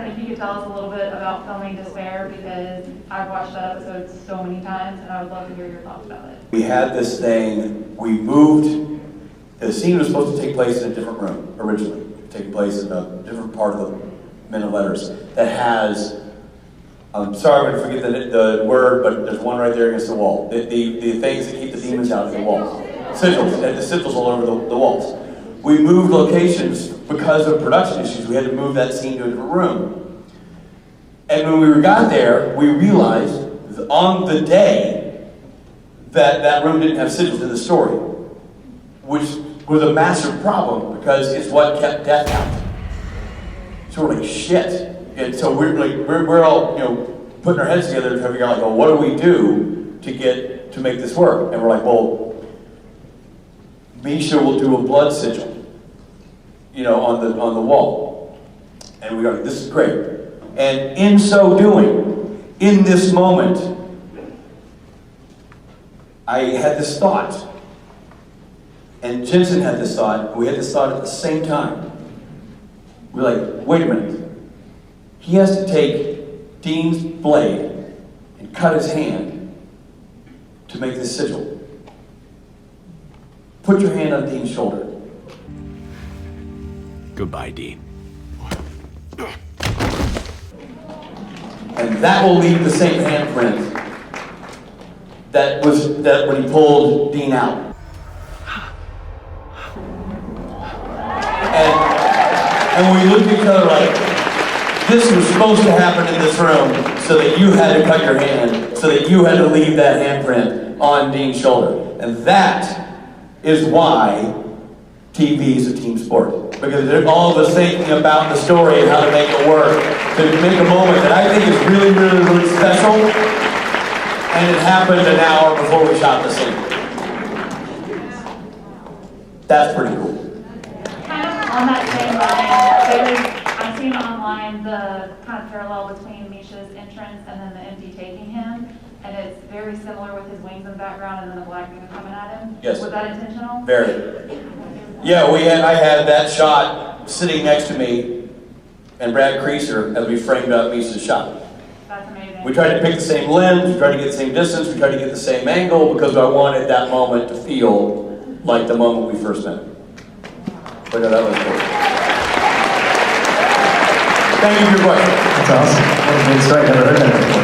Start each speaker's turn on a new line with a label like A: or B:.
A: wondering if you could tell us a little bit about filming Despair, because I've watched that episode so many times, and I would love to hear your thoughts about it.
B: We had this thing, we moved, the scene was supposed to take place in a different room originally, taking place in a different part of the Men of Letters that has, I'm sorry I'm going to forget the word, but there's one right there against the wall. The things that keep the demons out of the walls. Sigils, and the sigils all over the walls. We moved locations because of production issues. We had to move that scene to a different room. And when we got there, we realized on the day that room didn't have sigils in the story, which was a massive problem because it's what kept death out. So we're like, shit. And so we're all, putting our heads together to figure out, like, well, what do we do to make this work? And we're like, well, Misha will do a blood sigil, on the wall. And we go, this is great. And in so doing, in this moment, I had this thought. And Jensen had this thought. We had this thought at the same time. We're like, wait a minute. He has to take Dean's blade and cut his hand to make this sigil. Put your hand on Dean's shoulder.
C: Goodbye, Dean.
B: And that will leave the same handprint that when he pulled Dean out. And we looked at each other like, this was supposed to happen in this room so that you had to cut your hand, so that you had to leave that handprint on Dean's shoulder. And that is why TV is a team sport. Because they're all of us thinking about the story and how to make it work, to make a moment that I think is really, really, really special. And it happened an hour before we shot the scene. That's pretty cool.
A: Kind of on that same line, I've seen online the kind of parallel between Misha's entrance and then the empty taking him, and it's very similar with his wings in the background and then the black demon coming at him.
B: Yes.
A: Was that intentional?
B: Very. Yeah, I had that shot sitting next to me and Brad Creaser as we framed up Misha's shot.
A: That's amazing.
B: We tried to pick the same lens, we tried to get the same distance, we tried to get the same angle because I wanted that moment to feel like the moment we first met. But no, that was cool. Thank you for your question.
D: That's awesome. That's great. Never heard that before.